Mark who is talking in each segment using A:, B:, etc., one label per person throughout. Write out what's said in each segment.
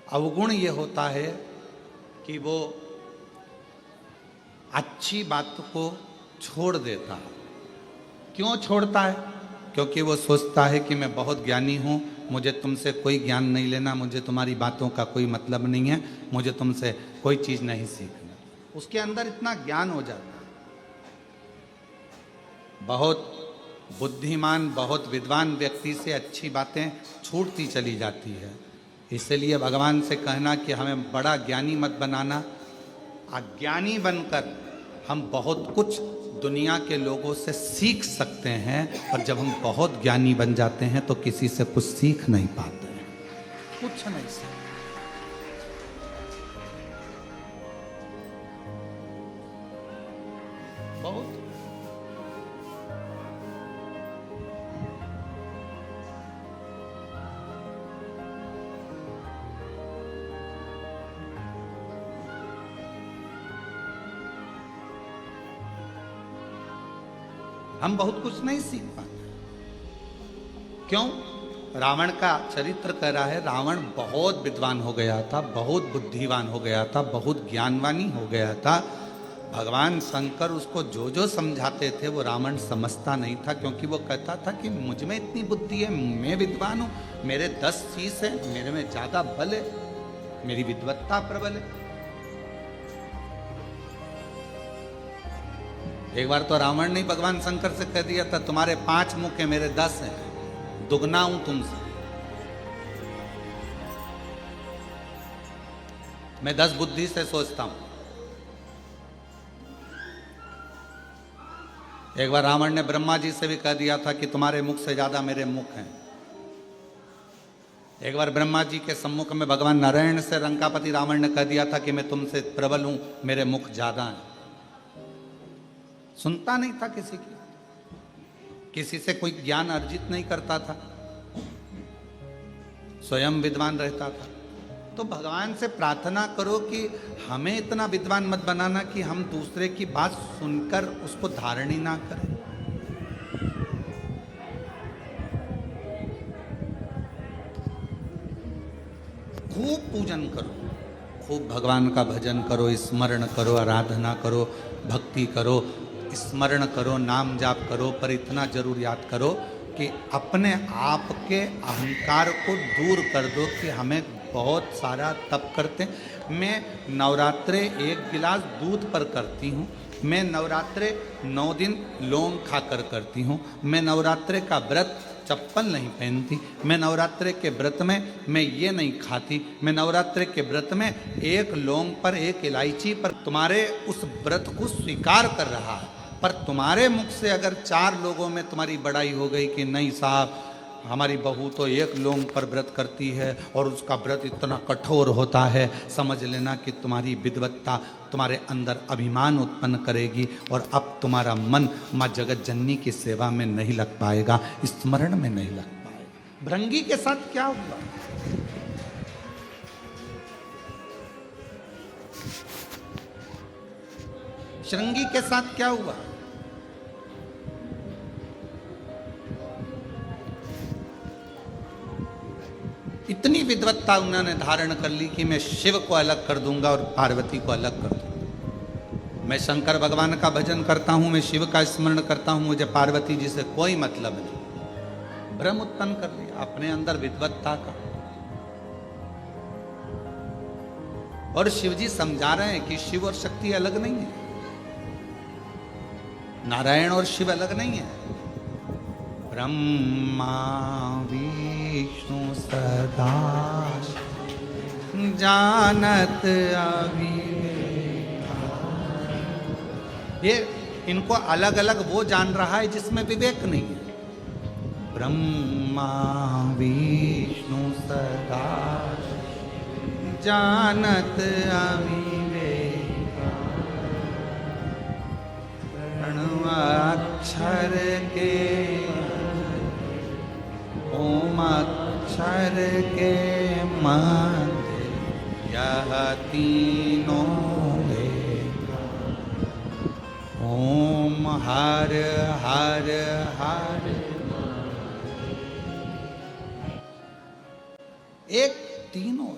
A: अवगुण ये होता है कि वो अच्छी बात को छोड़ देता है। क्यों छोड़ता है? क्योंकि वो सोचता है कि मैं बहुत ज्ञानी हूँ, मुझे तुमसे कोई ज्ञान नहीं लेना, मुझे तुम्हारी बातों का कोई मतलब नहीं है, मुझे तुमसे कोई चीज़ नहीं सीखना। उसके अंदर इतना ज्ञान हो जाता है। बहुत बुद्धिमान, बहुत विद्वान व्यक्ति से अच्छी बातें छूटती चली जाती है। इसलिए भगवान से कहना कि हमें बड़ा ज्ञानी मत बनाना। अज्ञानी बनकर हम बहुत कुछ दुनिया के लोगों से सीख सकते हैं, और जब हम बहुत ज्ञानी बन जाते हैं तो किसी से कुछ सीख नहीं पाते हैं, कुछ नहीं सीख। बहुत हम बहुत कुछ नहीं सीख पाते। क्यों? रावण का चरित्र कह रहा है, रावण बहुत विद्वान हो गया था, बहुत बुद्धिवान हो गया था, बहुत ज्ञानवानी हो गया था। भगवान शंकर उसको जो जो समझाते थे वो रावण समझता नहीं था, क्योंकि वो कहता था कि मुझ में इतनी बुद्धि है, मैं विद्वान हूँ, मेरे 10 शीश है, मेरे में ज्यादा बल है, मेरी विद्वत्ता प्रबल है। एक बार तो रावण ने भगवान शंकर से कह दिया था, तुम्हारे 5 मुख है, मेरे 10 हैं, दुगना हूं तुमसे, मैं 10 बुद्धि से सोचता हूं। एक बार रावण ने ब्रह्मा जी से भी कह दिया था कि तुम्हारे मुख से ज्यादा मेरे मुख हैं। एक बार ब्रह्मा जी के सम्मुख में भगवान नारायण से लंकापति रावण ने कह दिया था कि मैं तुमसे प्रबल हूं, मेरे मुख ज्यादा हैं। सुनता नहीं था किसी की, किसी से कोई ज्ञान अर्जित नहीं करता था, स्वयं विद्वान रहता था। तो भगवान से प्रार्थना करो कि हमें इतना विद्वान मत बनाना कि हम दूसरे की बात सुनकर उसको धारण ही ना करें। खूब पूजन करो, खूब भगवान का भजन करो, स्मरण करो, आराधना करो, भक्ति करो, स्मरण करो, नाम जाप करो, पर इतना जरूर याद करो कि अपने आप के अहंकार को दूर कर दो कि हमें बहुत सारा तप करते। मैं नवरात्रे 1 गिलास दूध पर करती हूँ, मैं नवरात्रे 9 दिन लौंग खाकर करती हूँ, मैं नवरात्रे का व्रत चप्पल नहीं पहनती, मैं नवरात्रे के व्रत में मैं ये नहीं खाती, मैं नवरात्रे के व्रत में 1 लौंग पर 1 इलायची पर तुम्हारे उस व्रत को स्वीकार कर रहा है। पर तुम्हारे मुख से अगर 4 लोगों में तुम्हारी बड़ाई हो गई कि नहीं साहब, हमारी बहू तो 1 लौंग पर व्रत करती है और उसका व्रत इतना कठोर होता है, समझ लेना कि तुम्हारी विद्वत्ता तुम्हारे अंदर अभिमान उत्पन्न करेगी, और अब तुम्हारा मन माँ जगत जननी की सेवा में नहीं लग पाएगा, स्मरण में नहीं लग पाएगा। भृंगी के साथ क्या हुआ? श्रृंगी के साथ क्या हुआ? इतनी विद्वत्ता उन्होंने धारण कर ली कि मैं शिव को अलग कर दूंगा और पार्वती को अलग कर दूंगा। मैं शंकर भगवान का भजन करता हूं, मैं शिव का स्मरण करता हूं, मुझे पार्वती जी से कोई मतलब नहीं। भ्रम उत्पन्न कर लिया अपने अंदर विद्वत्ता का। और शिव जी समझा रहे हैं कि शिव और शक्ति अलग नहीं है, नारायण और शिव अलग नहीं है। ब्रह्मा विष्णु सदा जानत अविवेक। ये इनको अलग अलग वो जान रहा है जिसमें विवेक नहीं है। ब्रह्मा विष्णु सदा जानत अविवेक, अक्षर के ओम अक्षर के मध्य यह तीनों ओम हर हर हर। एक तीनों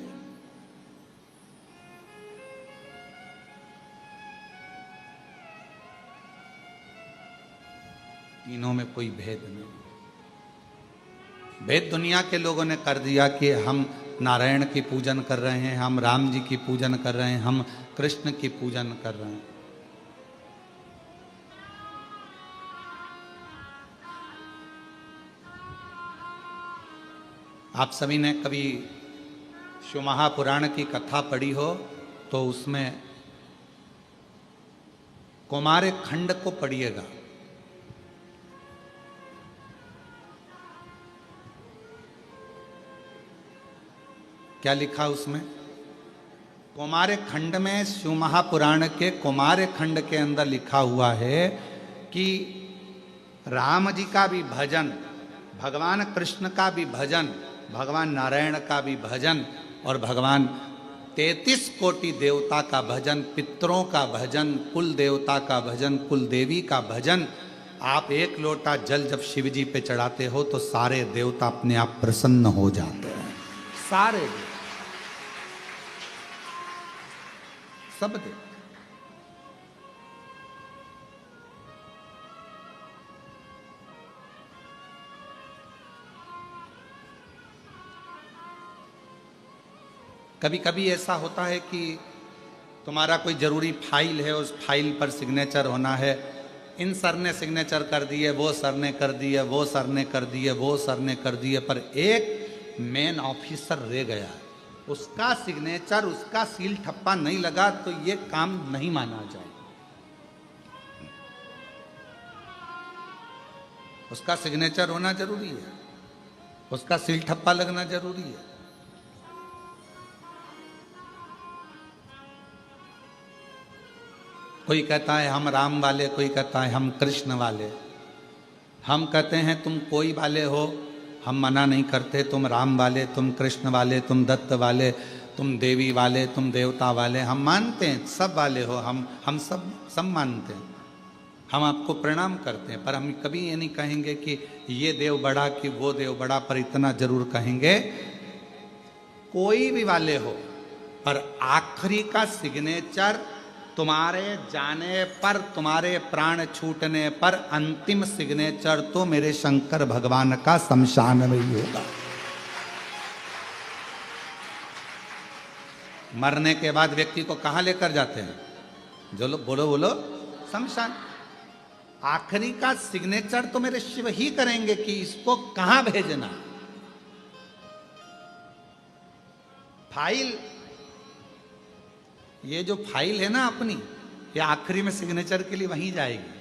A: तीनों में कोई भेद नहीं। भेद दुनिया के लोगों ने कर दिया कि हम नारायण की पूजन कर रहे हैं, हम राम जी की पूजन कर रहे हैं, हम कृष्ण की पूजन कर रहे हैं। आप सभी ने कभी शिव महापुराण की कथा पढ़ी हो तो उसमें कुमार खंड को पढ़िएगा। क्या लिखा उसमें? कुमार खंड में, शिव महापुराण के कुमार खंड के अंदर लिखा हुआ है कि राम जी का भी भजन, भगवान कृष्ण का भी भजन, भगवान नारायण का भी भजन और भगवान 33 कोटि देवता का भजन, पितरों का भजन, कुल देवता का भजन, कुल देवी का भजन। आप एक लोटा जल जब शिव जी पे चढ़ाते हो तो सारे देवता अपने आप प्रसन्न हो जाते हैं। सारे सब देवता। कभी कभी ऐसा होता है कि तुम्हारा कोई ज़रूरी फाइल है, उस फाइल पर सिग्नेचर होना है, इन सर ने सिग्नेचर कर दिए, वो सर ने कर दिए, वो सर ने कर दिए, वो सर ने कर दिए, पर एक मेन ऑफिसर रह गया, उसका सिग्नेचर, उसका सील ठप्पा नहीं लगा तो ये काम नहीं माना जाए। उसका सिग्नेचर होना जरूरी है, उसका सील ठप्पा लगना जरूरी है। कोई कहता है हम राम वाले, कोई कहता है हम कृष्ण वाले। हम कहते हैं तुम कोई वाले हो, हम मना नहीं करते, तुम राम वाले, तुम कृष्ण वाले, तुम दत्त वाले, तुम देवी वाले, तुम देवता वाले, हम मानते हैं, सब वाले हो, हम सब मानते हैं, हम आपको प्रणाम करते हैं। पर हम कभी ये नहीं कहेंगे कि ये देव बड़ा कि वो देव बड़ा, पर इतना जरूर कहेंगे कोई भी वाले हो, पर आखिरी का सिग्नेचर तुम्हारे जाने पर, तुम्हारे प्राण छूटने पर अंतिम सिग्नेचर तो मेरे शंकर भगवान का शमशान में ही होगा। मरने के बाद व्यक्ति को कहां लेकर जाते हैं? जो लोग बोलो बोलो, शमशान। आखिरी का सिग्नेचर तो मेरे शिव ही करेंगे कि इसको कहां भेजना। फाइल, ये जो फाइल है ना अपनी, ये आखिरी में सिग्नेचर के लिए वहीं जाएगी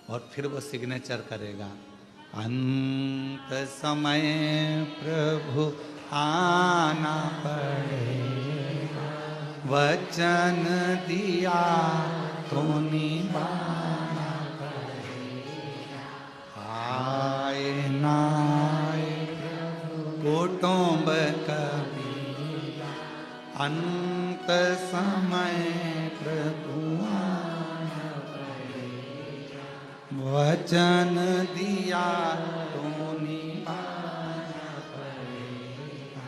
A: और फिर वो सिग्नेचर करेगा। अंत समय प्रभु आना पड़ेगा, वचन दिया तो निभाना पड़ेगा। आए ना कुटुंब कभी, अंत समय प्रभु आना पड़ेगा, वचन दिया तो निभाना पड़ेगा।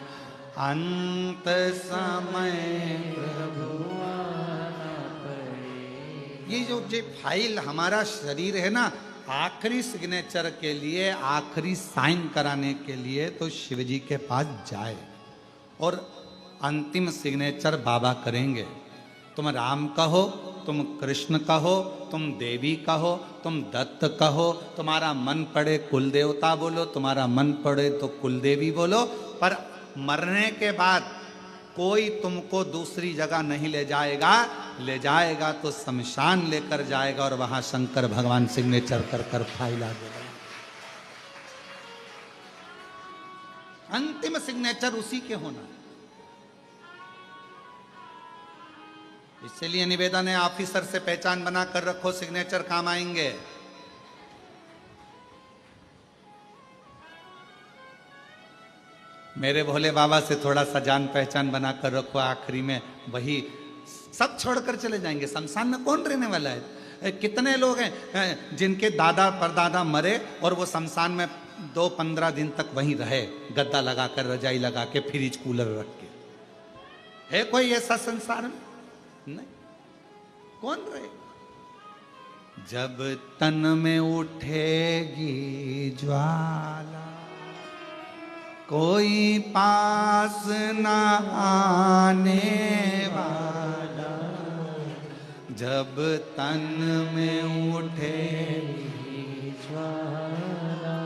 A: अंत समय प्रभु आना पड़ेगा। ये जो फाइल हमारा शरीर है ना, आखिरी सिग्नेचर के लिए, आखिरी साइन कराने के लिए तो शिव जी के पास जाए और अंतिम सिग्नेचर बाबा करेंगे। तुम राम कहो, तुम कृष्ण कहो, तुम देवी कहो, तुम दत्त कहो, तुम्हारा मन पड़े कुल देवता बोलो, तुम्हारा मन पड़े तो कुल देवी बोलो, पर मरने के बाद कोई तुमको दूसरी जगह नहीं ले जाएगा। ले जाएगा तो शमशान लेकर जाएगा और वहां शंकर भगवान सिग्नेचर कर कर फाइल आ देगा। अंतिम सिग्नेचर उसी के होना। इसलिए निवेदन है, ऑफिसर से पहचान बना कर रखो, सिग्नेचर काम आएंगे। मेरे भोले बाबा से थोड़ा सा जान पहचान बना कर रखो, आखिरी में वही सब छोड़कर चले जाएंगे। शमशान में कौन रहने वाला है? कितने लोग हैं जिनके दादा परदादा मरे और वो शमशान में 2-15 दिन तक वहीं रहे, गद्दा लगाकर, रजाई लगा के, फ्रिज कूलर रख के। है कोई ऐसा संसार में? नहीं। कौन रहे? जब तन में उठेगी ज्वाला, कोई पास न आने वाला। जब तन में उठेगी ज्वाला,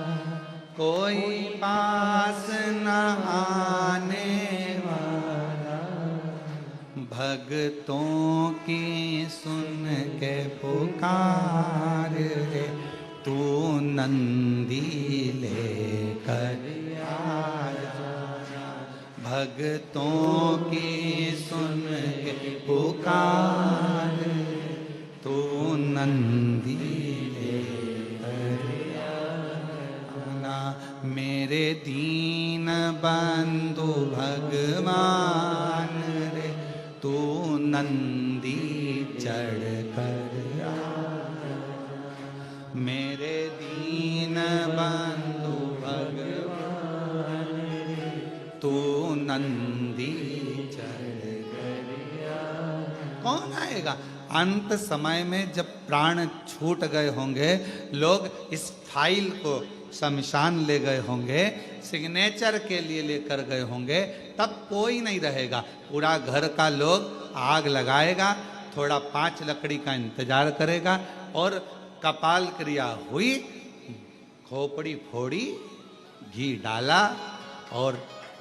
A: कोई पास न आने वाला। भक्तों की सुन के पुकार रे, तू नंदी लेकर आजा। भक्तों की सुन के पुकार, तू नंदी लेकर आना। मेरे दीन बंधु भगवान रे, तू नंदी चढ़ कर आजा। मेरे दीन बंधु भगवान रे, तू नंदी चढ़ कर आजा। कौन आएगा? अंत समय में जब प्राण छूट गए होंगे, लोग इस फाइल को शमशान ले गए होंगे, सिग्नेचर के लिए लेकर गए होंगे, तब कोई नहीं रहेगा। पूरा घर का लोग आग लगाएगा, थोड़ा 5 लकड़ी का इंतजार करेगा, और कपाल क्रिया हुई, खोपड़ी फोड़ी, घी डाला, और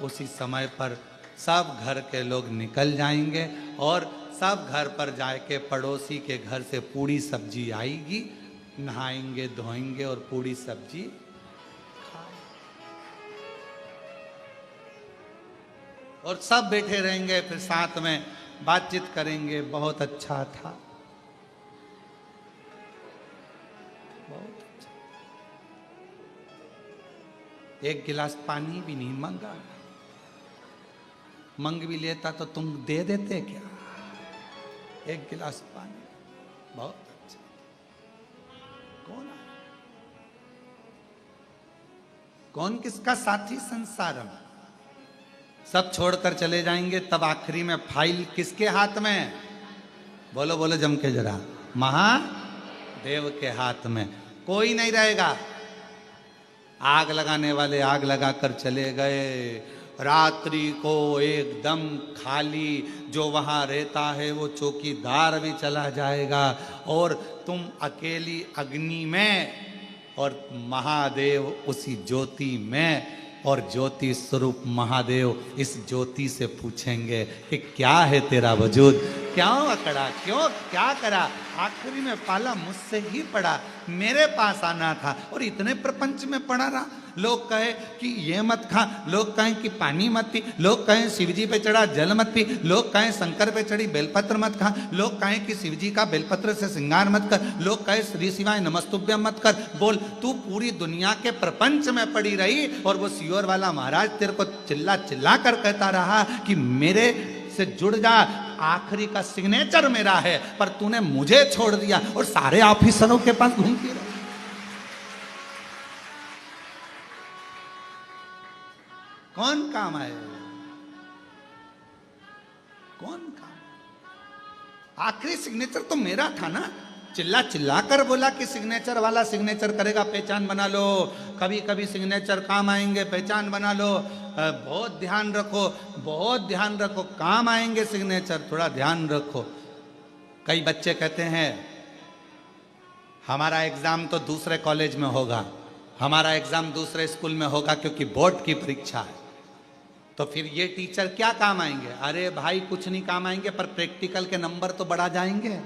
A: उसी समय पर सब घर के लोग निकल जाएंगे, और सब घर पर जाके पड़ोसी के घर से पूड़ी सब्जी आएगी, नहाएंगे धोएंगे और पूड़ी सब्जी और सब बैठे रहेंगे, फिर साथ में बातचीत करेंगे। बहुत अच्छा था, बहुत अच्छा। एक गिलास पानी भी नहीं मांगा, मंग भी लेता तो तुम दे देते क्या? एक गिलास पानी, बहुत अच्छा। कौन है? कौन किसका साथी संसार में? सब छोड़कर चले जाएंगे, तब आखिरी में फाइल किसके हाथ में? बोलो बोलो जम के जरा, महादेव के हाथ में। कोई नहीं रहेगा। आग लगाने वाले आग लगाकर चले गए, रात्रि को एकदम खाली। जो वहाँ रहता है वो चौकीदार भी चला जाएगा, और तुम अकेली अग्नि में, और महादेव उसी ज्योति में, और ज्योति स्वरूप महादेव इस ज्योति से पूछेंगे कि क्या है तेरा वजूद, क्यों अकड़ा, क्यों क्या करा? आखिरी में पाला मुझसे ही पड़ा, मेरे पास आना था, और इतने प्रपंच में पड़ा रहा। लोग कहे कि ये मत खा, लोग कहें कि पानी मत पी, लोग कहें शिवजी पे चढ़ा जल मत पी, लोग कहें शंकर पे चढ़ी बेलपत्र मत खा, लोग कहें कि शिवजी का बेलपत्र से श्रृंगार मत कर, लोग कहें श्री शिवाय नमस्तुभ्यम मत कर। बोल, तू पूरी दुनिया के प्रपंच में पड़ी रही, और वो सियोर वाला महाराज तेरे को चिल्ला चिल्ला कर कहता रहा कि मेरे से जुड़ जा, आखिरी का सिग्नेचर मेरा है, पर तूने मुझे छोड़ दिया और सारे ऑफिसरों के पास घूमती रही। कौन काम आए? कौन काम? आखिरी सिग्नेचर तो मेरा था ना। चिल्ला चिल्ला कर बोला कि सिग्नेचर वाला सिग्नेचर करेगा, पहचान बना लो। कभी कभी सिग्नेचर काम आएंगे, पहचान बना लो। बहुत ध्यान रखो, बहुत ध्यान रखो, काम आएंगे सिग्नेचर, थोड़ा ध्यान रखो। कई बच्चे कहते हैं हमारा एग्जाम तो दूसरे कॉलेज में होगा, हमारा एग्जाम दूसरे स्कूल में होगा, क्योंकि बोर्ड की परीक्षा है, तो फिर ये टीचर क्या काम आएंगे? अरे भाई कुछ नहीं काम आएंगे, पर प्रैक्टिकल के नंबर तो बढ़ा जाएंगे।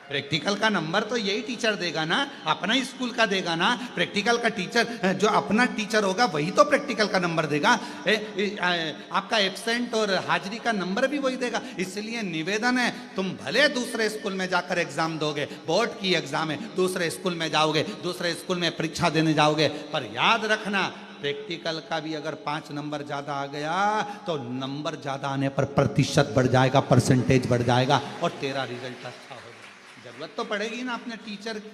A: प्रैक्टिकल का नंबर तो यही टीचर देगा ना, अपना ही स्कूल का देगा ना। प्रैक्टिकल का टीचर जो अपना टीचर होगा वही तो प्रैक्टिकल का नंबर देगा। आपका एब्सेंट और हाजिरी का नंबर भी वही देगा। इसलिए निवेदन है, तुम भले दूसरे स्कूल में जाकर एग्जाम दोगे, बोर्ड की एग्जाम है, दूसरे स्कूल में जाओगे, दूसरे स्कूल में परीक्षा देने जाओगे, पर याद रखना प्रैक्टिकल का भी अगर 5 नंबर ज्यादा आ गया तो नंबर ज्यादा आने पर प्रतिशत बढ़ जाएगा, परसेंटेज बढ़ जाएगा, और तेरा रिजल्ट अच्छा होगा। जरूरत तो पड़ेगी ना अपने टीचर की।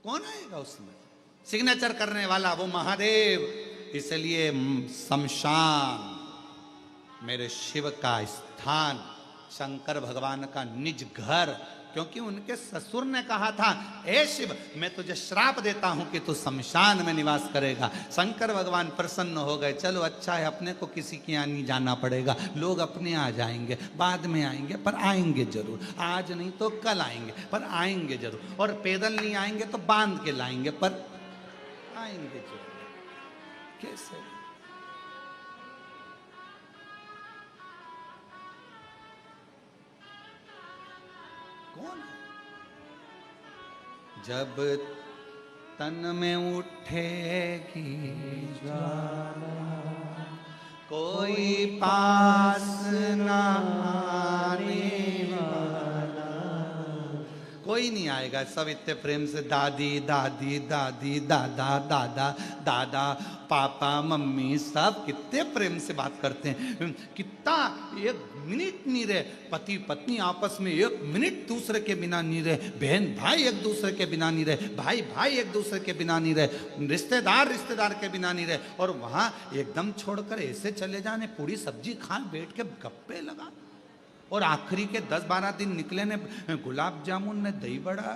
A: कौन आएगा उसमें? सिग्नेचर करने वाला वो महादेव। इसलिए शमशान मेरे शिव का स्थान, शंकर भगवान का निज घर, क्योंकि उनके ससुर ने कहा था, हे शिव मैं तुझे श्राप देता हूं कि तू शमशान में निवास करेगा। शंकर भगवान प्रसन्न हो गए, चलो अच्छा है, अपने को किसी के यहाँ नहीं जाना पड़ेगा, लोग अपने आ जाएंगे, बाद में आएंगे, पर आएंगे जरूर, आज नहीं तो कल आएंगे, पर आएंगे जरूर, और पैदल नहीं आएंगे तो बांध के लाएंगे, पर आएंगे जरूर। कैसे? कौन? जब तन में उठेगी ज्वाला, कोई पास न आने वाला, कोई नहीं आएगा, सब इतने प्रेम से दादी दादी दादी दादा दादा दादा पापा मम्मी सब कितने प्रेम से बात करते हैं। कितना एक मिनट नहीं रहे, पति पत्नी आपस में एक मिनट दूसरे के बिना नहीं रहे, बहन भाई एक दूसरे के बिना नहीं रहे, भाई भाई एक दूसरे के बिना नहीं रहे, रिश्तेदार रिश्तेदार के बिना नहीं रहे, और वहां एकदम छोड़कर ऐसे चले जाने, पूरी सब्जी खान बैठ के गप्पे लगा, और आखिरी के 10-12 दिन निकले ने गुलाब जामुन ने दही बड़ा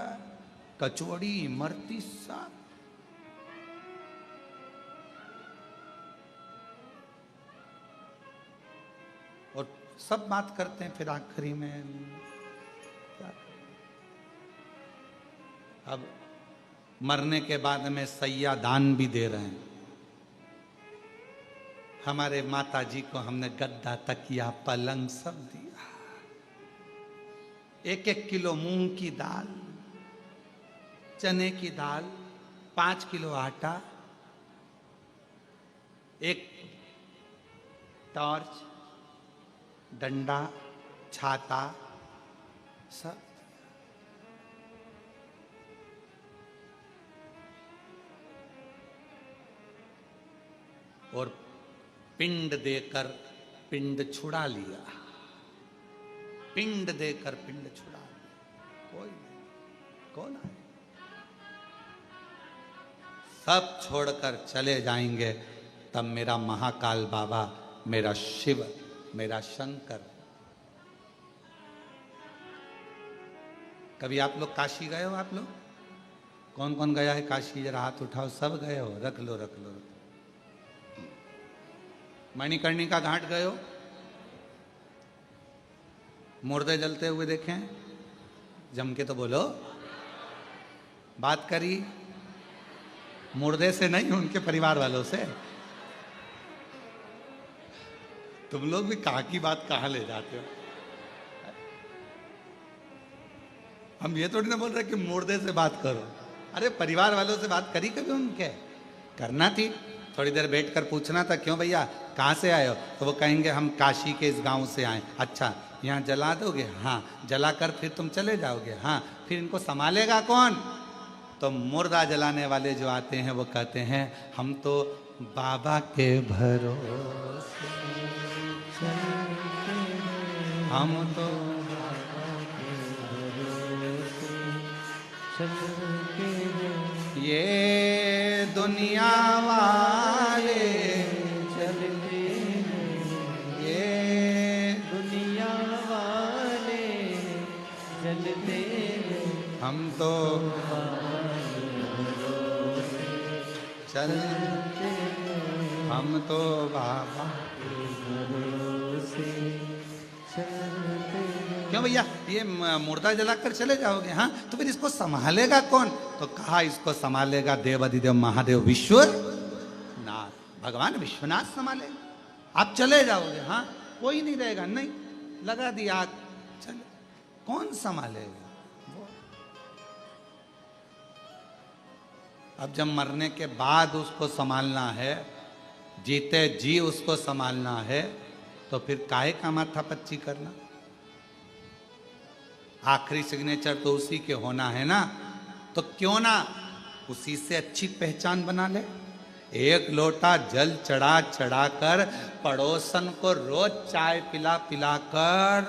A: कचौड़ी इमरती साग। और सब बात करते हैं, फिर आखिरी में क्या? अब मरने के बाद में सैया दान भी दे रहे हैं। हमारे माता जी को हमने गद्दा तकिया पलंग सब दिया, 1-1 किलो मूंग की दाल, चने की दाल, 5 किलो आटा, एक टॉर्च, डंडा, छाता, सब। और पिंड देकर पिंड छुड़ा लिया, पिंड देकर पिंड छुड़ा लिया। कोई नहीं, कौन आए? सब छोड़कर चले जाएंगे, तब मेरा महाकाल बाबा, मेरा शिव, मेरा शंकर। कभी आप लोग काशी गए हो? आप लोग कौन कौन गया है काशी? जरा हाथ उठाओ। सब गए हो? रख लो रख लो। मणिकर्णिका घाट गए हो? मुर्दे जलते हुए देखें? जम के तो बोलो। बात करी मुर्दे से नहीं, उनके परिवार वालों से। तुम लोग भी कहाँ की बात कहाँ ले जाते हो? हम ये थोड़ी ना बोल रहे कि मुर्दे से बात करो। अरे परिवार वालों से बात करी कभी? उनके करना थी, थोड़ी देर बैठकर पूछना था, क्यों भैया कहाँ से आए हो? तो वो कहेंगे हम काशी के इस गांव से आए। अच्छा, यहाँ जला दोगे? हाँ। जलाकर फिर तुम चले जाओगे? हाँ। फिर इनको संभालेगा कौन? तो मुर्दा जलाने वाले जो आते हैं वो कहते हैं हम तो बाबा के भरोसे, हम तो ये दुनिया वाले चलते, ये दुनिया वाले चलते, हम तो चलते, हम तो बाबा के भरोसे चलते। क्यों भैया ये मुर्दा जलाकर चले जाओगे? हाँ। तो फिर इसको संभालेगा कौन? तो कहा इसको संभालेगा देवाधिदेव महादेव विश्वनाथ, भगवान विश्वनाथ संभालेगा। आप चले जाओगे? हाँ। कोई नहीं रहेगा? नहीं। लगा दी आग, चले। कौन संभालेगा? अब जब मरने के बाद उसको संभालना है, जीते जी उसको संभालना है, तो फिर काहे का माथा पच्ची करना? आखिरी सिग्नेचर तो उसी के होना है ना, तो क्यों ना उसी से अच्छी पहचान बना ले। एक लोटा जल चढ़ा चढ़ाकर पड़ोसन को रोज चाय पिला पिलाकर,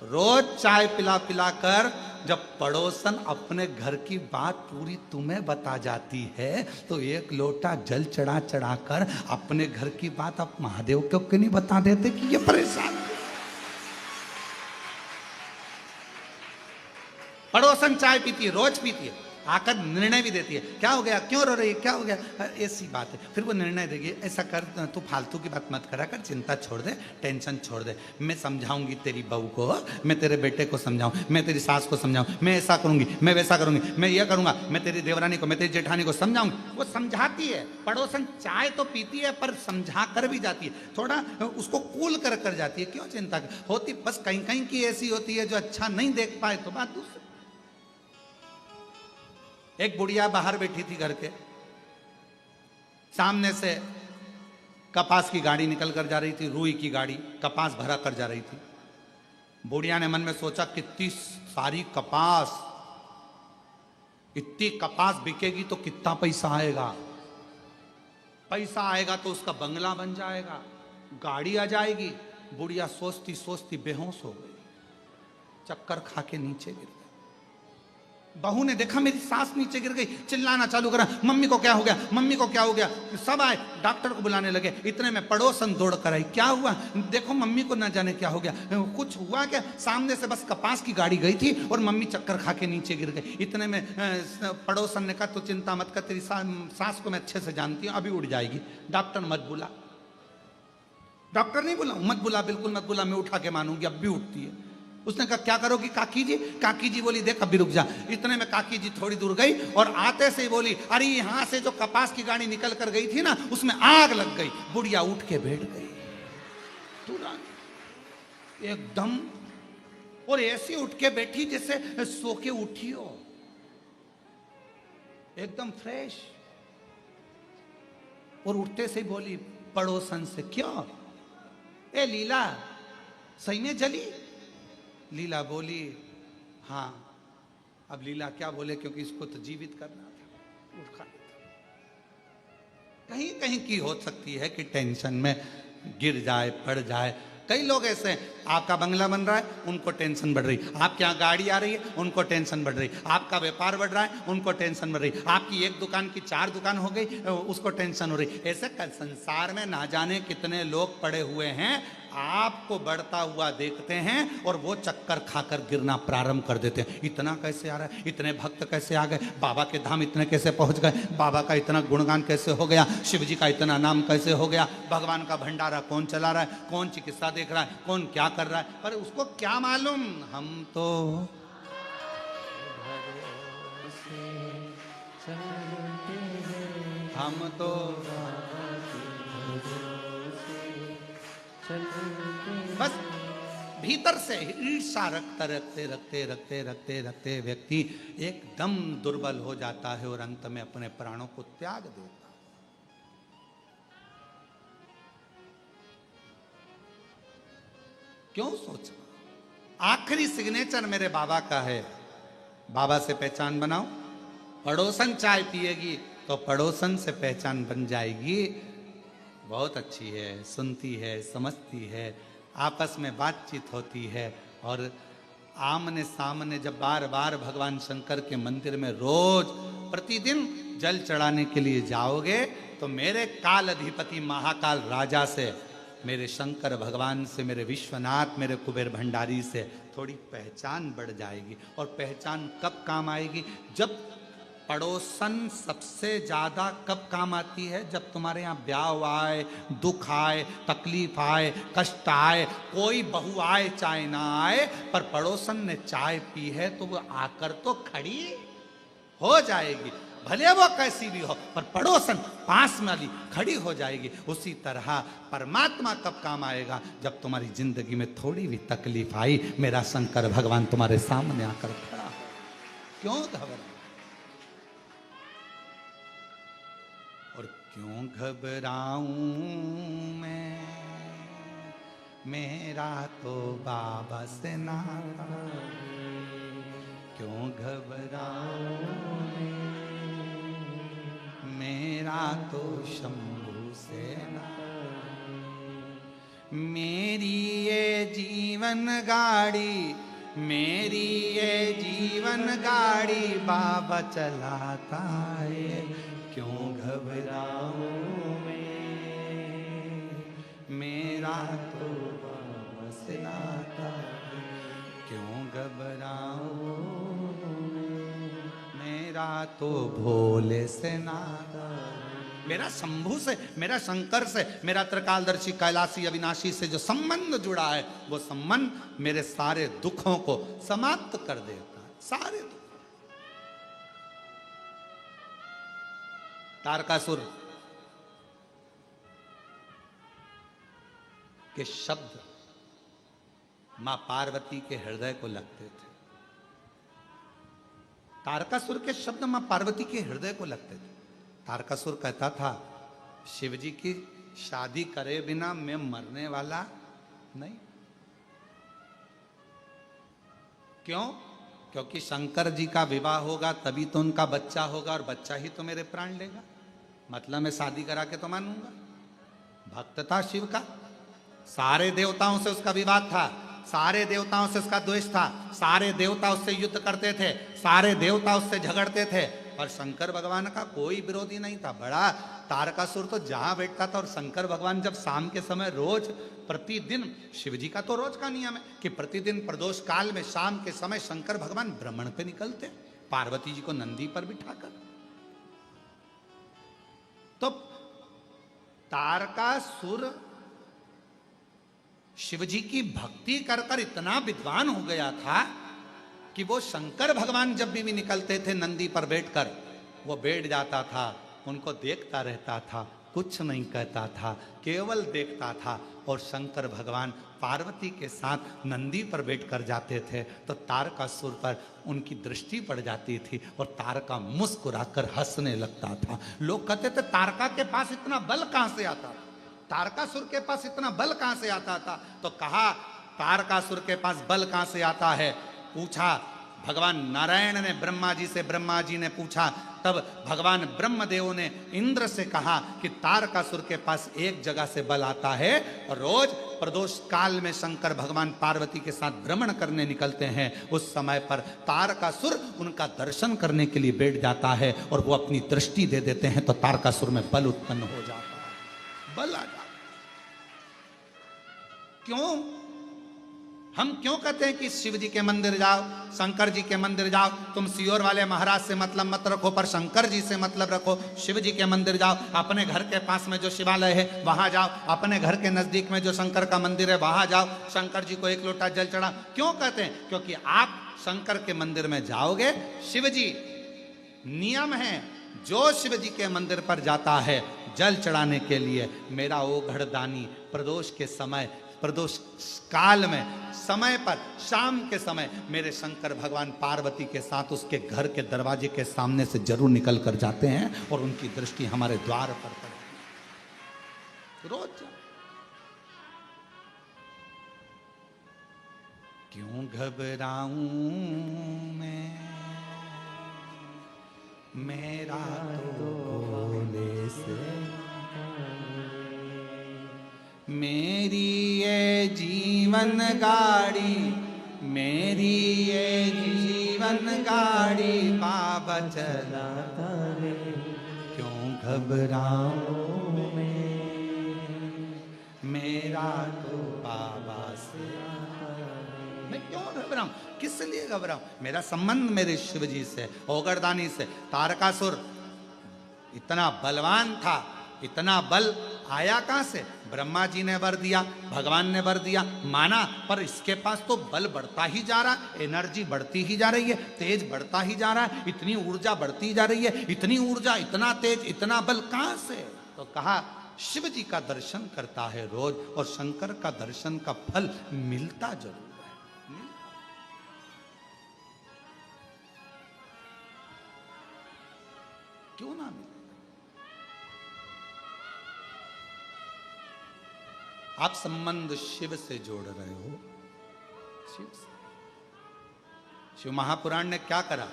A: रोज चाय पिला पिलाकर जब पड़ोसन अपने घर की बात पूरी तुम्हें बता जाती है, तो एक लोटा जल चढ़ा चढ़ाकर अपने घर की बात आप महादेव को क्यों नहीं बता देते कि ये परेशान है? पड़ोसन चाय पीती है, रोज पीती है, आकर निर्णय भी देती है, क्या हो गया, क्यों रो रही है, क्या हो गया, ऐसी बात है। फिर वो निर्णय देगी, ऐसा कर, तू फालतू की बात मत करा कर, चिंता छोड़ दे, टेंशन छोड़ दे, मैं समझाऊंगी तेरी बहू को, मैं तेरे बेटे को समझाऊं, मैं तेरी सास को समझाऊं, मैं ऐसा करूंगी, मैं वैसा करूंगी, मैं ये करूंगा, मैं तेरी देवरानी को, मैं तेरी जेठानी को समझाऊंगी। वो समझाती है, पड़ोसन चाय तो पीती है पर समझा कर भी जाती है, थोड़ा उसको कूल कर जाती है, क्यों चिंता होती, बस कहीं कहीं की ऐसी होती है जो अच्छा नहीं देख पाए तो बात दूसरी। एक बुढ़िया बाहर बैठी थी घर के सामने से, कपास की गाड़ी निकल कर जा रही थी, रुई की गाड़ी कपास भरा कर जा रही थी। बुढ़िया ने मन में सोचा, कितनी सारी कपास, इतनी कपास बिकेगी तो कितना पैसा आएगा, पैसा आएगा तो उसका बंगला बन जाएगा, गाड़ी आ जाएगी। बुढ़िया सोचती सोचती बेहोश हो गई, चक्कर खा के नीचे गिर गई। बहू ने देखा मेरी सास नीचे गिर गई, चिल्लाना चालू करा, मम्मी को क्या हो गया, मम्मी को क्या हो गया। सब आए, डॉक्टर को बुलाने लगे। इतने में पड़ोसन दौड़ कर आई, क्या हुआ, देखो मम्मी को ना जाने क्या हो गया, कुछ हुआ क्या। सामने से बस कपास की गाड़ी गई थी और मम्मी चक्कर खा के नीचे गिर गई। इतने में पड़ोसन ने कहा, तो चिंता मत कर, तेरी सास को मैं अच्छे से जानती हूँ, अभी उठ जाएगी, डॉक्टर मत बुला। डॉक्टर नहीं बुला, मत बुला, बिल्कुल मत बुला, मैं उठा के मानूंगी, अब भी उठती है। उसने कहा, क्या करोगी काकी जी। काकी जी बोली, देख अभी रुक जा। इतने में काकी जी थोड़ी दूर गई और आते से ही बोली, अरे यहां से जो कपास की गाड़ी निकल कर गई थी ना, उसमें आग लग गई। बुढ़िया उठ के बैठ गई तुरंत एकदम, और ऐसी उठ के बैठी जैसे सो के उठी हो, एकदम फ्रेश। और उठते से ही बोली पड़ोसन से, क्यों ए लीला सही में जली। लीला बोली, हाँ। अब लीला क्या बोले, क्योंकि इसको तो जीवित करना था, उठा कहीं कहीं की हो सकती है कि टेंशन में गिर जाए, पड़ जाए। कई लोग ऐसे हैं, आपका बंगला बन रहा है, उनको टेंशन बढ़ रही, आपके यहाँ गाड़ी आ रही है, उनको टेंशन बढ़ रही, आपका व्यापार बढ़ रहा है, उनको टेंशन बढ़ रही, आपकी एक दुकान की 4 दुकान हो गई, उसको टेंशन हो रही। ऐसे कल संसार में ना जाने कितने लोग पड़े हुए हैं, आपको बढ़ता हुआ देखते हैं और वो चक्कर खाकर गिरना प्रारंभ कर देते हैं। इतना कैसे आ रहा है, इतने भक्त कैसे आ गए, बाबा के धाम इतने कैसे पहुंच गए, बाबा का इतना गुणगान कैसे हो गया, शिव जी का इतना नाम कैसे हो गया, भगवान का भंडारा कौन चला रहा है, कौन चिकित्सा देख रहा है, कौन क्या कर रहा है। पर उसको क्या मालूम, हम तो बस भीतर से ईर्षा रखते रखते रखते रखते रखते रखते व्यक्ति एकदम दुर्बल हो जाता है और अंत में अपने प्राणों को त्याग देता है। क्यों सोचा, आखिरी सिग्नेचर मेरे बाबा का है, बाबा से पहचान बनाओ। पड़ोसन चाय पिएगी तो पड़ोसन से पहचान बन जाएगी। बहुत अच्छी है, सुनती है, समझती है, आपस में बातचीत होती है। और आमने सामने जब बार बार भगवान शंकर के मंदिर में रोज प्रतिदिन जल चढ़ाने के लिए जाओगे तो मेरे काल अधिपति महाकाल राजा से, मेरे शंकर भगवान से, मेरे विश्वनाथ, मेरे कुबेर भंडारी से थोड़ी पहचान बढ़ जाएगी। और पहचान कब काम आएगी, जब पड़ोसन सबसे ज्यादा कब काम आती है, जब तुम्हारे यहाँ ब्याह आए, दुख आए, तकलीफ आए, कष्ट आए, कोई बहू आए चाहे ना आए, पर पड़ोसन ने चाय पी है तो वो आकर तो खड़ी हो जाएगी, भले वो कैसी भी हो, पर पड़ोसन पास में वाली खड़ी हो जाएगी। उसी तरह परमात्मा कब काम आएगा, जब तुम्हारी जिंदगी में थोड़ी भी तकलीफ आई, मेरा शंकर भगवान तुम्हारे सामने आकर खड़ा हो। क्यों घबरा, और क्यों घबराऊं मैं, मेरा तो बाबा से नाता, क्यों घबराऊं मेरा तो शंभू से नाता। मेरी ये जीवन गाड़ी, मेरी ये जीवन गाड़ी बाबा चलाता है, क्यों घबराऊं मैं, मेरा तो बाबा से नाता है, क्यों घबराऊं तो भोले से नाता। मेरा शंभु से, मेरा शंकर से, मेरा त्रिकालदर्शी कैलाशी अविनाशी से जो संबंध जुड़ा है, वो संबंध मेरे सारे दुखों को समाप्त कर देता है, सारे दुख। तारकासुर के शब्द मां पार्वती के हृदय को लगते थे। तारकासुर के शब्द मां पार्वती के हृदय को लगते थे। तारकासुर कहता था, शिवजी की शादी करे बिना मैं मरने वाला नहीं। क्यों? क्योंकि शंकर जी का विवाह होगा तभी तो उनका बच्चा होगा, और बच्चा ही तो मेरे प्राण लेगा। मतलब मैं शादी करा के तो मानूंगा। भक्त था शिव का, सारे देवताओं से उसका विवाद था, सारे देवताओं से उसका द्वेष था, सारे देवता उससे युद्ध करते थे, सारे देवता उससे झगड़ते थे, और शंकर भगवान का कोई विरोधी नहीं था। बड़ा तारकासुर तो जहां बैठता था, और शंकर भगवान जब शाम के समय रोज प्रतिदिन, शिव जी का तो रोज का नियम है कि प्रतिदिन प्रदोष काल में शाम के समय शंकर भगवान भ्रमण पे निकलते पार्वती जी को नंदी पर बिठाकर। तो तारकासुर शिव जी की भक्ति कर कर इतना विद्वान हो गया था कि वो शंकर भगवान जब भी निकलते थे नंदी पर बैठकर, वो बैठ जाता था, उनको देखता रहता था, कुछ नहीं कहता था, केवल देखता था। और शंकर भगवान पार्वती के साथ नंदी पर बैठकर जाते थे तो तारकासुर पर उनकी दृष्टि पड़ जाती थी, और तारका मुस्कुराकर हंसने लगता था। लोग कहते थे तारका के पास इतना बल कहां से आता था, तारकासुर के पास इतना बल कहां से आता था? तो कहा तारकासुर के पास बल कहां से आता है? पूछा भगवान नारायण ने ब्रह्मा जी से, ब्रह्मा जी ने पूछा, तब भगवान ब्रह्मदेव ने इंद्र से कहा कि तारकासुर के पास एक जगह से बल आता है, और रोज प्रदोष काल में शंकर भगवान पार्वती के साथ भ्रमण करने निकलते हैं। उस समय पर तारकासुर उनका दर्शन करने के लिए बैठ जाता है, और वो अपनी दृष्टि दे देते हैं, तो तारकासुर में बल उत्पन्न हो जाता है, बल आ जाता। क्यों? हम क्यों कहते हैं कि शिव जी के मंदिर जाओ, शंकर जी के मंदिर जाओ? तुम सियोर वाले महाराज से मतलब मत रखो, पर शंकर जी से मतलब रखो। शिव जी के मंदिर जाओ, अपने घर के पास में जो शिवालय है वहां जाओ, अपने घर के नजदीक में जो शंकर का मंदिर है वहां जाओ, शंकर जी को एक लोटा जल चढ़ाओ। क्यों कहते हैं? क्योंकि आप शंकर के मंदिर में जाओगे, शिव जी, नियम है, जो शिव जी के मंदिर पर जाता है जल चढ़ाने के लिए, मेरा ओ घड़दानी प्रदोष के समय, प्रदोष काल में, समय पर, शाम के समय मेरे शंकर भगवान पार्वती के साथ उसके घर के दरवाजे के सामने से जरूर निकल कर जाते हैं, और उनकी दृष्टि हमारे द्वार पर पड़ती है रोज। क्यों घबराऊं मैं, मेरा तो भोले से, मेरी ये जीवन गाड़ी, मेरी ये जीवन गाड़ी बाबा चलाता है। क्यों घबराऊं मैं, मेरा तो बाबा से। मैं क्यों घबराऊं? किस लिए घबराऊं? मेरा संबंध मेरे शिव जी से, ओगरदानी से। तारकासुर इतना बलवान था, इतना बल आया कहां से? ब्रह्मा जी ने वर दिया, भगवान ने वर दिया, माना, पर इसके पास तो बल बढ़ता ही जा रहा, एनर्जी बढ़ती ही जा रही है, तेज बढ़ता ही जा रहा है, इतनी ऊर्जा बढ़ती जा रही है, इतनी ऊर्जा, इतना तेज, इतना बल कहां से? तो कहा शिव जी का दर्शन करता है रोज, और शंकर का दर्शन का फल मिलता जरूर है। क्यों ना मिले? आप संबंध शिव से जोड़ रहे हो, शिव से। शिव महापुराण ने क्या करा?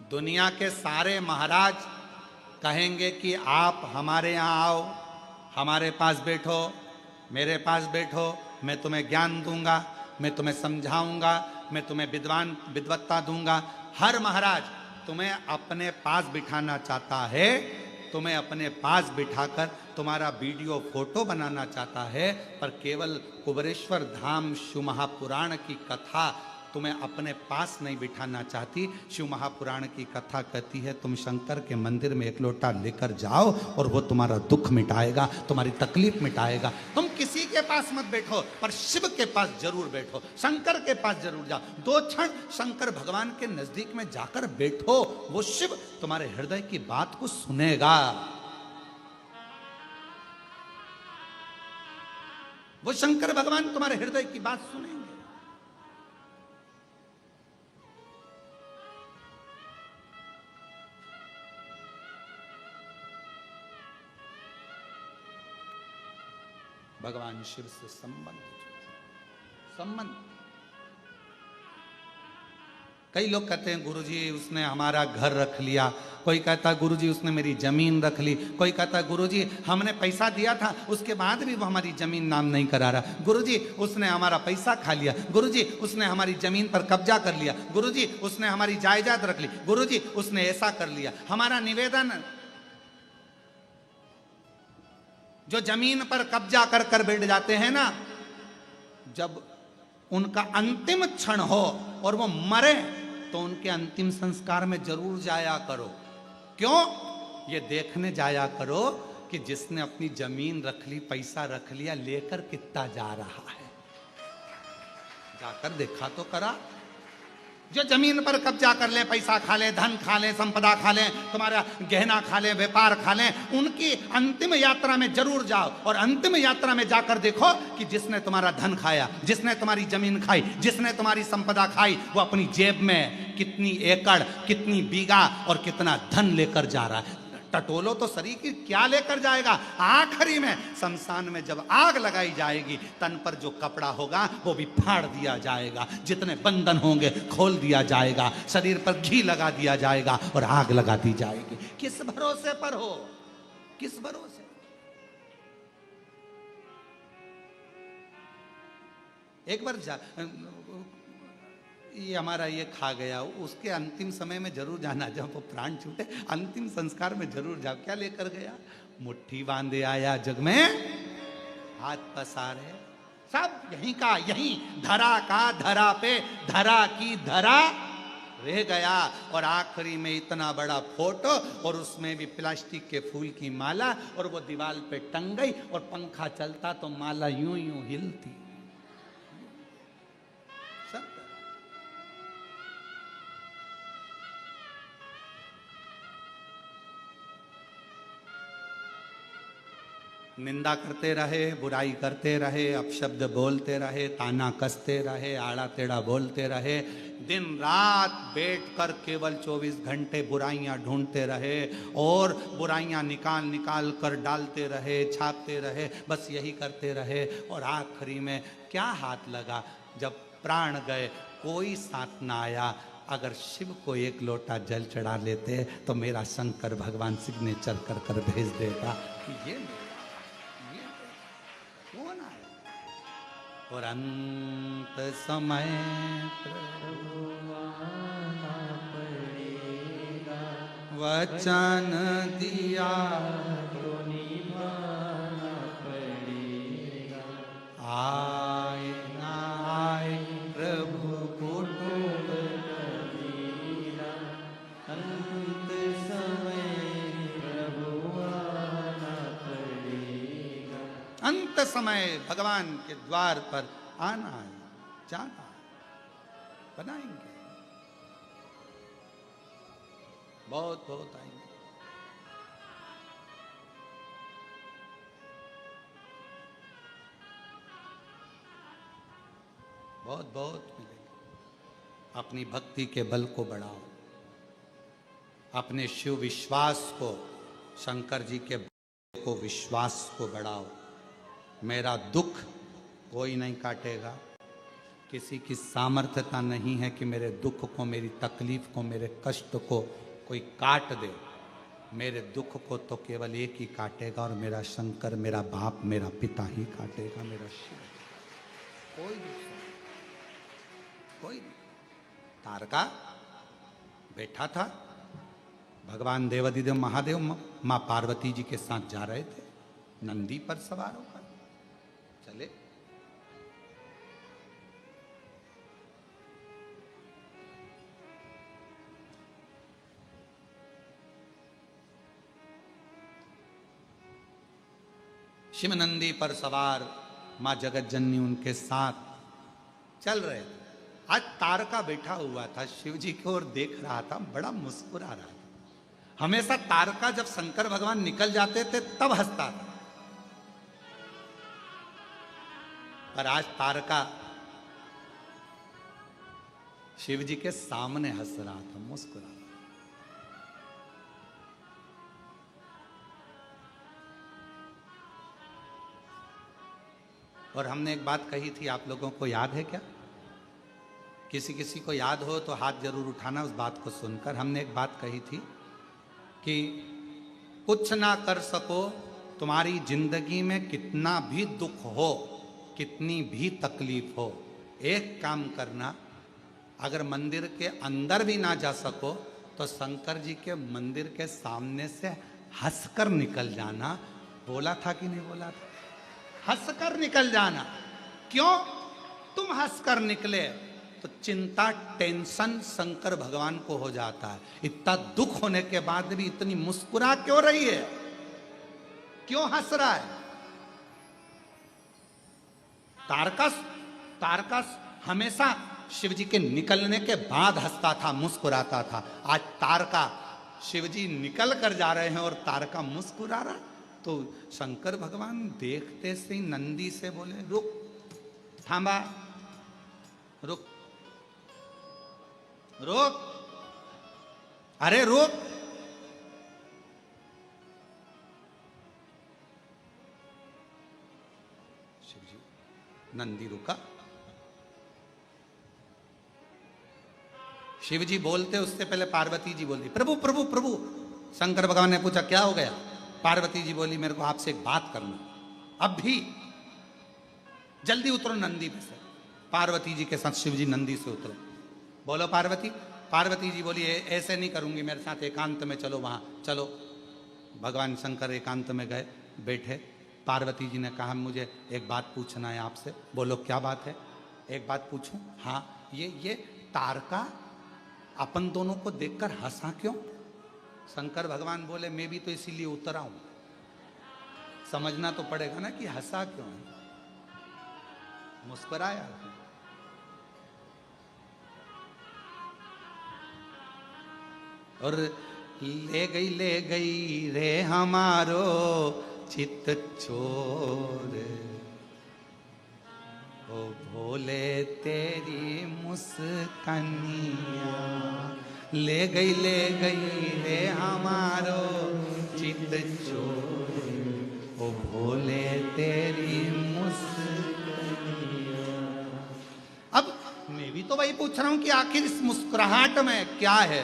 A: दुनिया के सारे महाराज कहेंगे कि आप हमारे यहाँ आओ, हमारे पास बैठो, मेरे पास बैठो, मैं तुम्हें ज्ञान दूंगा, मैं तुम्हें समझाऊंगा, मैं तुम्हें विद्वत्ता दूंगा। हर महाराज तुम्हें अपने पास बिठाना चाहता है, तुम्हें अपने पास बिठाकर तुम्हारा वीडियो फोटो बनाना चाहता है, पर केवल कुबेरेश्वर धाम शिव महापुराण की कथा तुम्हें अपने पास नहीं बिठाना चाहती। शिव महापुराण की कथा कहती है तुम शंकर के मंदिर में एक लोटा लेकर जाओ और वो तुम्हारा दुख मिटाएगा, तुम्हारी तकलीफ मिटाएगा। तुम किसी के पास मत बैठो, पर शिव के पास जरूर बैठो, शंकर के पास जरूर जाओ। 2 क्षण शंकर भगवान के नजदीक में जाकर बैठो, वो शिव तुम्हारे हृदय की बात को सुनेगा। वो शंकर भगवान तुम्हारे हृदय की बात सुनेंगे। भगवान शिव से संबंध। कई लोग कहते हैं गुरुजी उसने हमारा घर रख लिया, कोई कहता है गुरुजी उसने मेरी जमीन रख ली, कोई कहता है गुरुजी हमने पैसा दिया था उसके बाद भी वो हमारी जमीन नाम नहीं करा रहा, गुरुजी उसने हमारा पैसा खा लिया, गुरुजी उसने हमारी जमीन पर कब्जा कर लिया, गुरुजी उसने हमारी जायदाद रख ली, गुरुजी उसने ऐसा कर लिया। हमारा निवेदन, जो जमीन पर कब्जा कर कर बैठ जाते हैं ना, जब उनका अंतिम क्षण हो और वो मरे तो उनके अंतिम संस्कार में जरूर जाया करो। क्यों? ये देखने जाया करो कि जिसने अपनी जमीन रख ली, पैसा रख लिया, लेकर कितना जा रहा है। जाकर देखा तो करा। जो जमीन पर कब्जा कर ले, पैसा खा ले, धन खा ले, संपदा खा ले, तुम्हारा गहना खा ले, व्यापार खा ले, उनकी अंतिम यात्रा में जरूर जाओ और अंतिम यात्रा में जाकर देखो कि जिसने तुम्हारा धन खाया, जिसने तुम्हारी जमीन खाई, जिसने तुम्हारी संपदा खाई, वो अपनी जेब में कितनी एकड़, कितनी बीघा और कितना धन लेकर जा रहा है। टटोलो तो शरीर की क्या लेकर जाएगा। आखिरी में शमशान में जब आग लगाई जाएगी, तन पर जो कपड़ा होगा वो भी फाड़ दिया जाएगा, जितने बंधन होंगे खोल दिया जाएगा, शरीर पर घी लगा दिया जाएगा और आग लगा दी जाएगी। किस भरोसे पर हो? किस भरोसे? एक बार ये हमारा ये खा गया, उसके अंतिम समय में जरूर जाना, जब वो प्राण छूटे अंतिम संस्कार में जरूर जाओ। क्या लेकर गया? मुट्ठी बांधे आया जग में हाथ पसारे, सब यहीं का यहीं, धरा का धरा पे, धरा की धरा रह गया। और आखिरी में इतना बड़ा फोटो और उसमें भी प्लास्टिक के फूल की माला, और वो दीवार पे टंग गई और पंखा चलता तो माला यूं यूं हिलती। निंदा करते रहे, बुराई करते रहे, अपशब्द बोलते रहे, ताना कसते रहे, आड़ा टेढ़ा बोलते रहे, दिन रात बैठकर केवल 24 घंटे बुराइयां ढूंढते रहे और बुराइयां निकाल निकाल कर डालते रहे, छापते रहे, बस यही करते रहे। और आखिरी में क्या हाथ लगा? जब प्राण गए कोई साथ ना आया। अगर शिव को एक लोटा जल चढ़ा लेते तो मेरा शंकर भगवान सिग्नेचर कर कर भेज देता कि ये कौन आया। और अंत समय वचन दिया तो निभाना पड़ेगा, आए ना आए प्रभु कुटुंब कबीरा, अंत समय प्रभु आना पड़ेगा। अंत समय भगवान के द्वार पर आना है, जाना है, बनाएंगे, बहुत बहुत आएंगे। बहुत बहुत मिलेंगे। अपनी भक्ति के बल को बढ़ाओ, अपने शिव विश्वास को, शंकर जी के को विश्वास को बढ़ाओ। मेरा दुख कोई नहीं काटेगा, किसी की सामर्थ्यता नहीं है कि मेरे दुख को, मेरी तकलीफ को, मेरे कष्ट को कोई काट दे। मेरे दुख को तो केवल एक ही काटेगा और मेरा शंकर, मेरा बाप, मेरा पिता ही काटेगा, मेरा शिव। कोई दूसरा, कोई नहीं। तारका बैठा था, भगवान देवाधिदेव महादेव माँ पार्वती जी के साथ जा रहे थे, नंदी पर सवार होकर चले। शिव नंदी पर सवार माँ जगत जननी उनके साथ चल रहे थे। आज तारका बैठा हुआ था, शिव जी की ओर देख रहा था, बड़ा मुस्कुरा रहा था। हमेशा तारका जब शंकर भगवान निकल जाते थे तब हंसता था, पर आज तारका शिव जी के सामने हंस रहा था, मुस्कुरा रहा था। और हमने एक बात कही थी, आप लोगों को याद है क्या? किसी किसी को याद हो तो हाथ जरूर उठाना उस बात को सुनकर। हमने एक बात कही थी कि कुछ ना कर सको, तुम्हारी जिंदगी में कितना भी दुख हो, कितनी भी तकलीफ हो, एक काम करना, अगर मंदिर के अंदर भी ना जा सको तो शंकर जी के मंदिर के सामने से हंसकर निकल जाना। बोला था कि नहीं बोला था? हंसकर निकल जाना। क्यों? तुम हंसकर निकले तो चिंता, टेंशन शंकर भगवान को हो जाता है। इतना दुख होने के बाद भी इतनी मुस्कुरा क्यों रही है? क्यों हंस रहा है? तारकस हमेशा शिव जी के निकलने के बाद हंसता था, मुस्कुराता था। आज तारका, शिव जी निकल कर जा रहे हैं और तारका मुस्कुरा रहा। तो शंकर भगवान देखते से ही नंदी से बोले, रुक, थांबा, रुक, रुक, अरे रुक। शिव जी, नंदी रुका। शिव जी बोलते उससे पहले पार्वती जी बोलती, प्रभु प्रभु प्रभु। शंकर भगवान ने पूछा, क्या हो गया? पार्वती जी बोली, मेरे को आपसे एक बात करना, अब भी जल्दी उतरो नंदी पे से। पार्वती जी के साथ शिव जी नंदी से उतरे। बोलो पार्वती। पार्वती जी बोली, ऐसे नहीं करूंगी, मेरे साथ एकांत में चलो, वहां चलो। भगवान शंकर एकांत में गए, बैठे। पार्वती जी ने कहा, मुझे एक बात पूछना है आपसे। बोलो क्या बात है? एक बात पूछूं? हाँ, ये तारका अपन दोनों को देखकर हंसा क्यों? शंकर भगवान बोले, मैं भी तो इसीलिए उतरा हूं, समझना तो पड़ेगा ना कि हंसा क्यों है, मुस्कुराया क्यों। और ले गई रे हमारो चित चोर, ओ भोले तेरी मुस्कानिया। ले गई रे हमारो चित चोर, ओ भोले तेरी मुस्कानिया। अब मैं भी तो वही पूछ रहा हूं कि आखिर इस मुस्कुराहट में क्या है?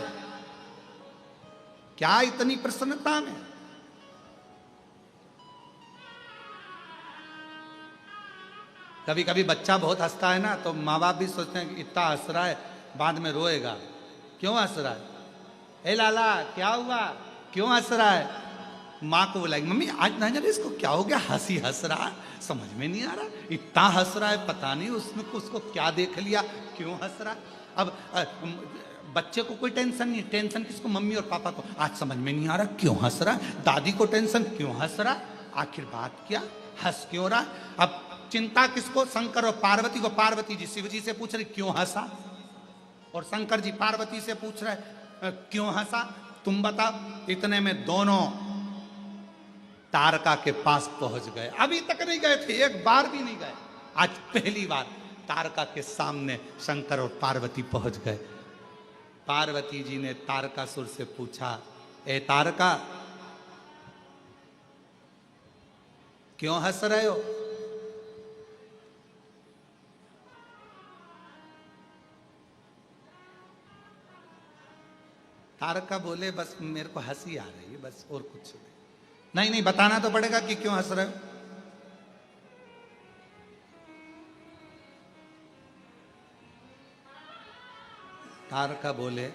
A: क्या इतनी प्रसन्नता में? कभी कभी बच्चा बहुत हंसता है ना, तो माँ बाप भी सोचते हैं कि इतना हंस रहा है, बाद में रोएगा, क्यों हंस रहा है? ए लाला क्या हुआ, क्यों हंस रहा है? माँ को बुलाएगी, मम्मी आज ना जाने इसको क्या हो गया, हंसी हंस रहा है, समझ में नहीं आ रहा, इतना हंस रहा है, पता नहीं उसको क्या देख लिया, क्यों हंस रहा है। अब बच्चे को कोई टेंशन नहीं, टेंशन किसको? मम्मी और पापा को। आज समझ में नहीं आ रहा क्यों हंस रहा है, दादी को टेंशन, क्यों हंस रहा, आखिर बात क्या, हंस क्यों रहा। अब चिंता किसको? शंकर और पार्वती को। पार्वती जी शिव जी से पूछ रही, क्यों हंसा? और शंकर जी पार्वती से पूछ रहे, क्यों हंसा, तुम बताओ। इतने में दोनों तारका के पास पहुंच गए। अभी तक नहीं गए थे, एक बार भी नहीं गए, आज पहली बार तारका के सामने शंकर और पार्वती पहुंच गए। पार्वती जी ने तारकासुर से पूछा, ए तारका, क्यों हंस रहे हो? तारका बोले, बस मेरे को हंसी आ रही है, बस, और कुछ नहीं। नहीं बताना तो पड़ेगा कि क्यों हंस रहे हो। तारका बोले,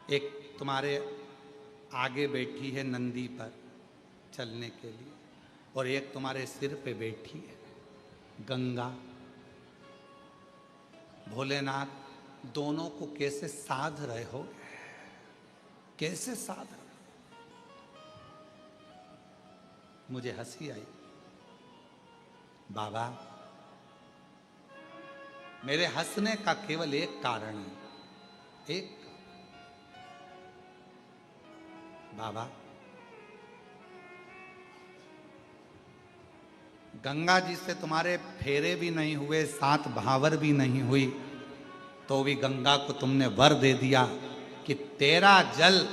A: एक तुम्हारे आगे बैठी है नंदी पर चलने के लिए, और एक तुम्हारे सिर पे बैठी है गंगा। भोलेनाथ, दोनों को कैसे साध रहे हो, कैसे साध रहे? मुझे हंसी आई। बाबा, मेरे हंसने का केवल एक कारण है, एक। बाबा, गंगा जी से तुम्हारे फेरे भी नहीं हुए, 7 भावर भी नहीं हुई, तो भी गंगा को तुमने वर दे दिया कि तेरा जल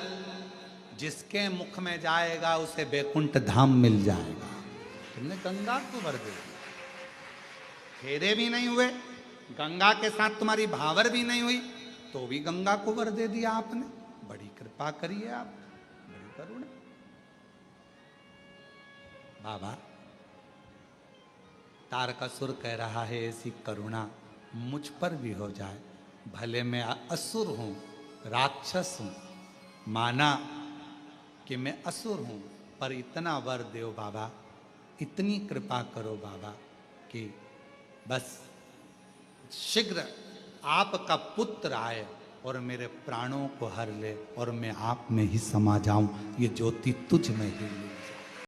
A: जिसके मुख में जाएगा उसे बैकुंठ धाम मिल जाएगा। तुमने गंगा को वर दे दिया। फेरे भी नहीं हुए, गंगा के साथ तुम्हारी भावर भी नहीं हुई, तो भी गंगा को वर दे दिया आपने। बड़ी कृपा करिए आप, बड़ी करुणा। बाबा, तारकासुर कह रहा है ऐसी करुणा मुझ पर भी हो जाए। भले मैं असुर हूं, राक्षस हूं, माना कि मैं असुर हूं, पर इतना वर दो बाबा, इतनी कृपा करो बाबा कि बस शीघ्र आपका पुत्र आए और मेरे प्राणों को हर ले और मैं आप में ही समा जाऊं। ये ज्योति तुझ में ही मिले।